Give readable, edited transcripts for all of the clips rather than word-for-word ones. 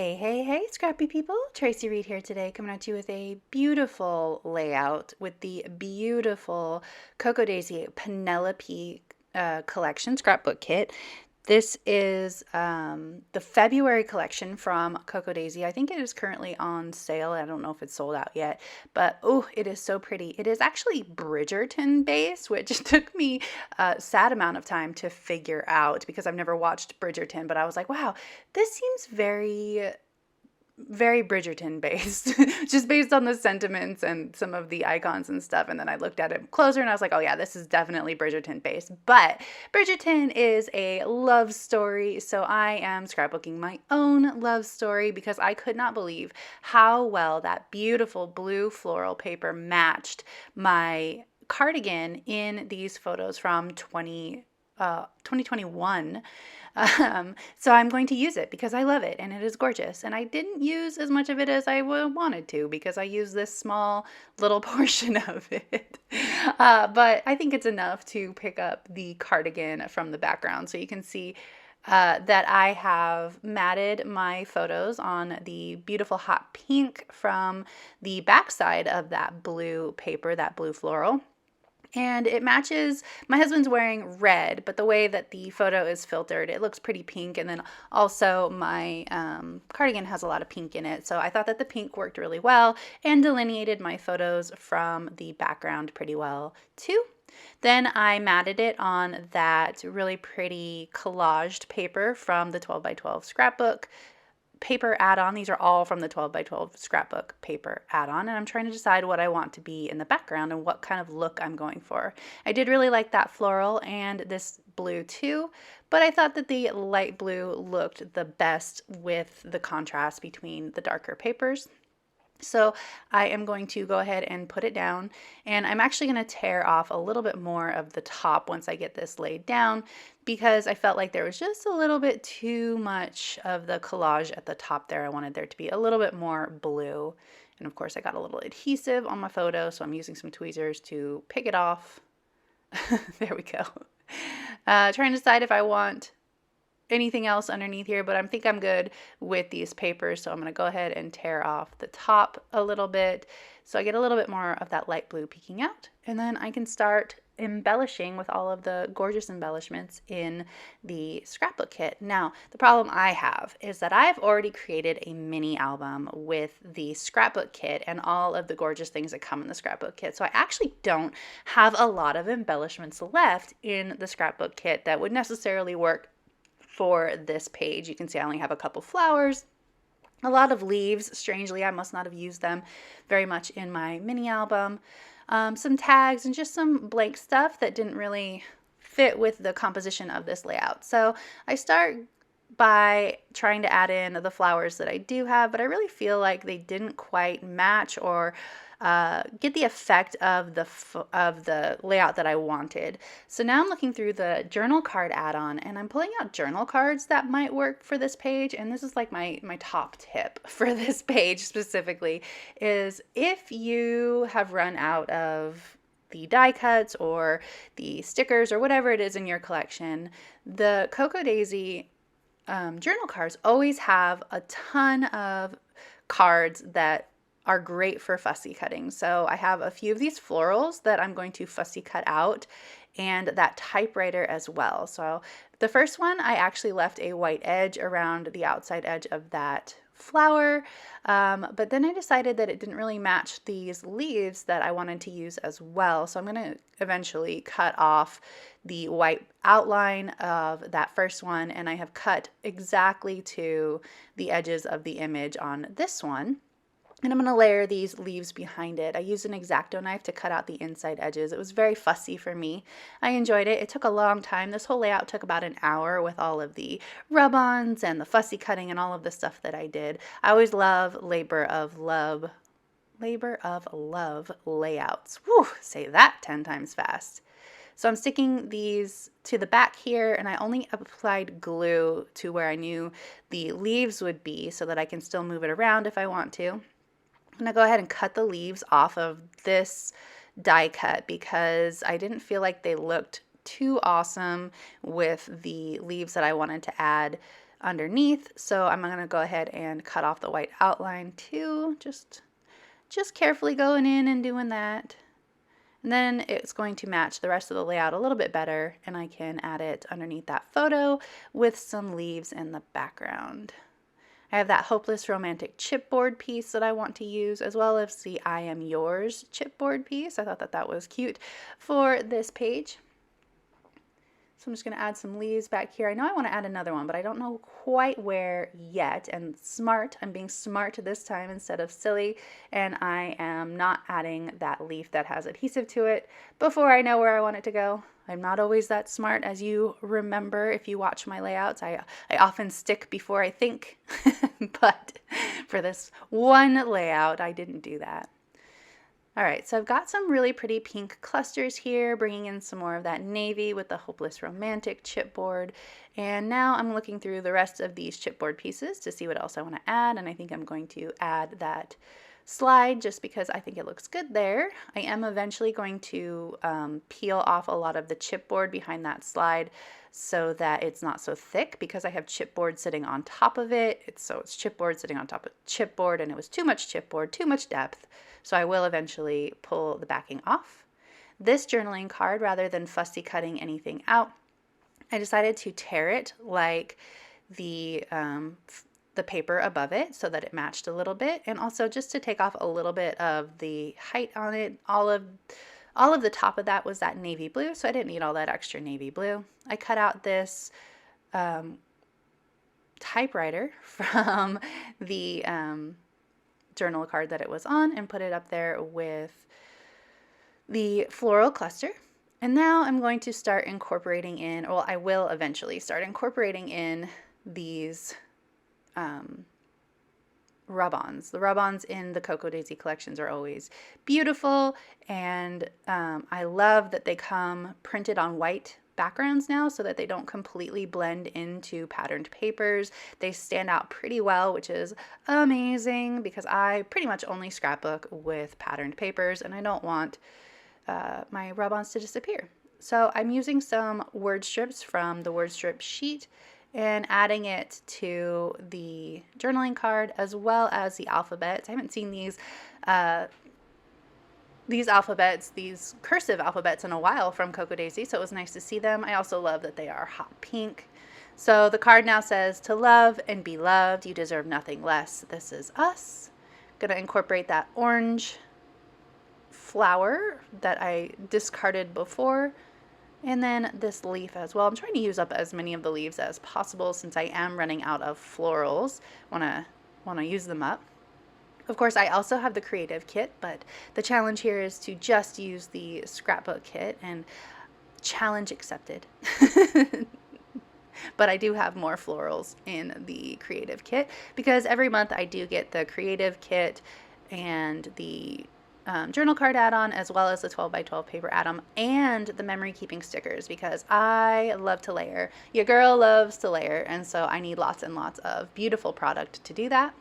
Hey, hey, hey, scrappy people. Tracy Reed here today, coming at you with a beautiful layout with the beautiful Cocoa Daisy Penelope collection scrapbook kit. This is the February collection from Cocoa Daisy. I think it is currently on sale. I don't know if it's sold out yet, but oh, it is so pretty. It is actually Bridgerton based, which took me a sad amount of time to figure out because I've never watched Bridgerton, but I was like, wow, this seems very Bridgerton based, just based on the sentiments and some of the icons and stuff. And then I looked at it closer and I was like, oh yeah, this is definitely Bridgerton based. But Bridgerton is a love story. So I am scrapbooking my own love story because I could not believe how well that beautiful blue floral paper matched my cardigan in these photos from 2021. So I'm going to use it because I love it and it is gorgeous. And I didn't use as much of it as I wanted to because I used this small little portion of it. But I think it's enough to pick up the cardigan from the background. So you can see that I have matted my photos on the beautiful hot pink from the backside of that blue paper, that blue floral. And it matches, my husband's wearing red, but the way that the photo is filtered, it looks pretty pink. And then also my cardigan has a lot of pink in it. So I thought that the pink worked really well and delineated my photos from the background pretty well too. Then I matted it on that really pretty collaged paper from the 12 by 12 scrapbook paper add-on. These are all from the 12 by 12 scrapbook paper add-on, and I'm trying to decide what I want to be in the background and what kind of look I'm going for. I did really like that floral and this blue too, but I thought that the light blue looked the best with the contrast between the darker papers. So I am going to go ahead and put it down, and I'm actually going to tear off a little bit more of the top once I get this laid down because I felt like there was just a little bit too much of the collage at the top there. I wanted there to be a little bit more blue. And of course I got a little adhesive on my photo, so I'm using some tweezers to pick it off. There we go. Trying to decide if I want anything else underneath here, but I think I'm good with these papers. So I'm going to go ahead and tear off the top a little bit so I get a little bit more of that light blue peeking out. And then I can start embellishing with all of the gorgeous embellishments in the scrapbook kit. Now, the problem I have is that I've already created a mini album with the scrapbook kit and all of the gorgeous things that come in the scrapbook kit. So I actually don't have a lot of embellishments left in the scrapbook kit that would necessarily work for this page. You can see I only have a couple flowers, a lot of leaves. Strangely, I must not have used them very much in my mini album. Some tags and just some blank stuff that didn't really fit with the composition of this layout. So I start by trying to add in the flowers that I do have, but I really feel like they didn't quite match or get the effect of the layout that I wanted. So now I'm looking through the journal card add-on and I'm pulling out journal cards that might work for this page. And this is like my top tip for this page specifically is if you have run out of the die cuts or the stickers or whatever it is in your collection, the Cocoa Daisy journal cards always have a ton of cards that are great for fussy cutting. So I have a few of these florals that I'm going to fussy cut out and that typewriter as well. So the first one, I actually left a white edge around the outside edge of that flower, but then I decided that it didn't really match these leaves that I wanted to use as well. So I'm going to eventually cut off the white outline of that first one, and I have cut exactly to the edges of the image on this one. And I'm going to layer these leaves behind it. I used an X-Acto knife to cut out the inside edges. It was very fussy for me. I enjoyed it. It took a long time. This whole layout took about an hour with all of the rub-ons and the fussy cutting and all of the stuff that I did. I always love labor of love layouts. Whew, say that 10 times fast. So I'm sticking these to the back here, and I only applied glue to where I knew the leaves would be so that I can still move it around if I want to. I'm going to go ahead and cut the leaves off of this die cut because I didn't feel like they looked too awesome with the leaves that I wanted to add underneath. So I'm going to go ahead and cut off the white outline too. Just carefully going in and doing that. And then it's going to match the rest of the layout a little bit better, and I can add it underneath that photo with some leaves in the background. I have that Hopeless Romantic chipboard piece that I want to use, as well as the I Am Yours chipboard piece. I thought that was cute for this page. So I'm just going to add some leaves back here. I know I want to add another one, but I don't know quite where yet. And smart, I'm being smart this time instead of silly. And I am not adding that leaf that has adhesive to it before I know where I want it to go. I'm not always that smart, as you remember if you watch my layouts. I often stick before I think, but for this one layout, I didn't do that. All right, so I've got some really pretty pink clusters here, bringing in some more of that navy with the Hopeless Romantic chipboard. And now I'm looking through the rest of these chipboard pieces to see what else I want to add. And I think I'm going to add that slide just because I think it looks good there. I am eventually going to peel off a lot of the chipboard behind that slide so that it's not so thick, because I have chipboard sitting on top of it. It's chipboard sitting on top of chipboard, and it was too much chipboard, too much depth. So I will eventually pull the backing off. This journaling card, rather than fussy cutting anything out, I decided to tear it like the paper above it so that it matched a little bit, and also just to take off a little bit of the height on it. All of the top of that was that navy blue, so I didn't need all that extra navy blue. I cut out this typewriter from the journal card that it was on and put it up there with the floral cluster. And now I'm going to start incorporating in, well, I will eventually start incorporating in these rub-ons. The rub-ons in the Cocoa Daisy collections are always beautiful, and I love that they come printed on white backgrounds now so that they don't completely blend into patterned papers. They stand out pretty well, which is amazing because I pretty much only scrapbook with patterned papers, and I don't want my rub-ons to disappear. So I'm using some word strips from the word strip sheet and adding it to the journaling card, as well as the alphabets. I haven't seen these alphabets, these cursive alphabets, in a while from Cocoa Daisy, so it was nice to see them. I also love that they are hot pink. So the card now says, "To love and be loved, you deserve nothing less. This is us." I'm gonna incorporate that orange flower that I discarded before, and then this leaf as well. I'm trying to use up as many of the leaves as possible since I am running out of florals. Want to use them up. Of course, I also have the creative kit, but the challenge here is to just use the scrapbook kit, and challenge accepted. But I do have more florals in the creative kit because every month I do get the creative kit and the journal card add-on, as well as the 12 by 12 paper add-on and the memory keeping stickers, because I love to layer. Your girl loves to layer, and so I need lots and lots of beautiful product to do that.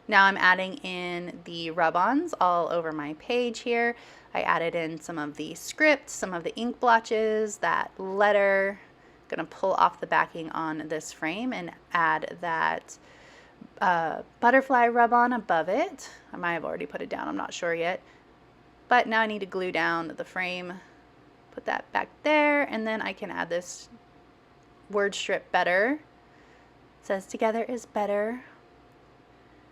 Now I'm adding in the rub-ons all over my page here. I added in some of the script, some of the ink blotches, that letter. I'm gonna pull off the backing on this frame and add that butterfly rub-on above it. I might have already put it down, I'm not sure yet. But now I need to glue down the frame, put that back there, and then I can add this word strip better. It says together is better.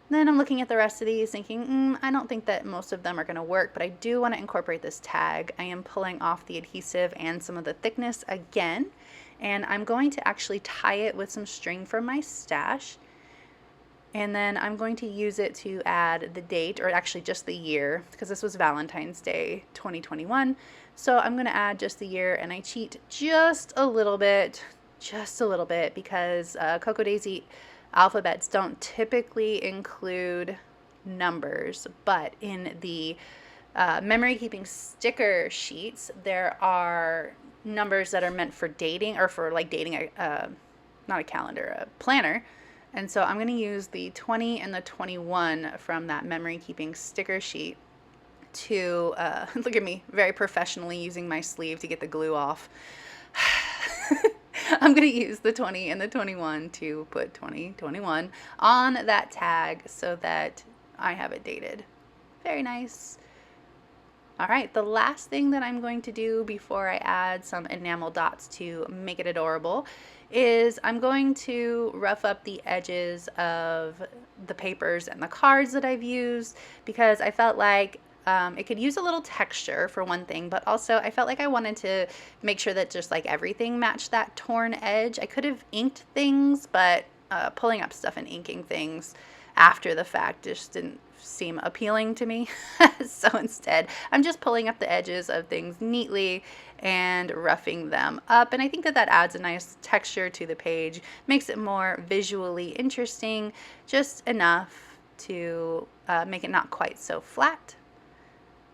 Then I'm looking at the rest of these thinking, I don't think that most of them are going to work, but I do want to incorporate this tag. I am pulling off the adhesive and some of the thickness again, and I'm going to actually tie it with some string from my stash. And then I'm going to use it to add the date, or actually just the year, because this was Valentine's Day 2021. So I'm going to add just the year, and I cheat just a little bit, because Cocoa Daisy alphabets don't typically include numbers, but in the memory keeping sticker sheets, there are numbers that are meant for dating, or for like dating not a calendar, a planner. And so I'm going to use the 20 and the 21 from that memory keeping sticker sheet to, look at me, very professionally using my sleeve to get the glue off. I'm going to use the 20 and the 21 to put 2021 on that tag so that I have it dated. Very nice. All right, the last thing that I'm going to do before I add some enamel dots to make it adorable is I'm going to rough up the edges of the papers and the cards that I've used, because I felt like it could use a little texture for one thing, but also I felt like I wanted to make sure that just like everything matched that torn edge. I could have inked things, but pulling up stuff and inking things after the fact just didn't seem appealing to me. So instead, I'm just pulling up the edges of things neatly and roughing them up. And I think that that adds a nice texture to the page, makes it more visually interesting, just enough to make it not quite so flat.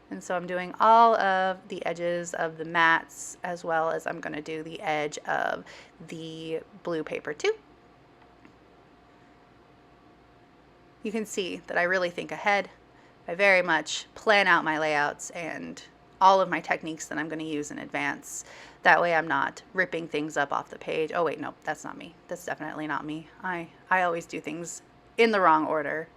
And so I'm doing all of the edges of the mats, as well as I'm going to do the edge of the blue paper too. You can see that I really think ahead. I very much plan out my layouts and all of my techniques that I'm going to use in advance. That way I'm not ripping things up off the page. Oh wait, no, that's not me. That's definitely not me. I always do things in the wrong order.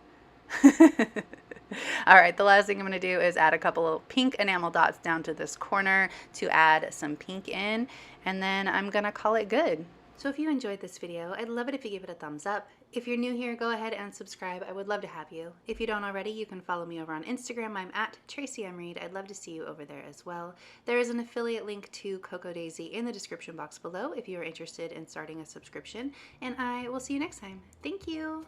All right, the last thing I'm going to do is add a couple of pink enamel dots down to this corner to add some pink in, and then I'm going to call it good. So if you enjoyed this video, I'd love it if you give it a thumbs up. If you're new here, go ahead and subscribe. I would love to have you. If you don't already, you can follow me over on Instagram. I'm at Tracy M. Reed. I'd love to see you over there as well. There is an affiliate link to Cocoa Daisy in the description box below if you are interested in starting a subscription. And I will see you next time. Thank you.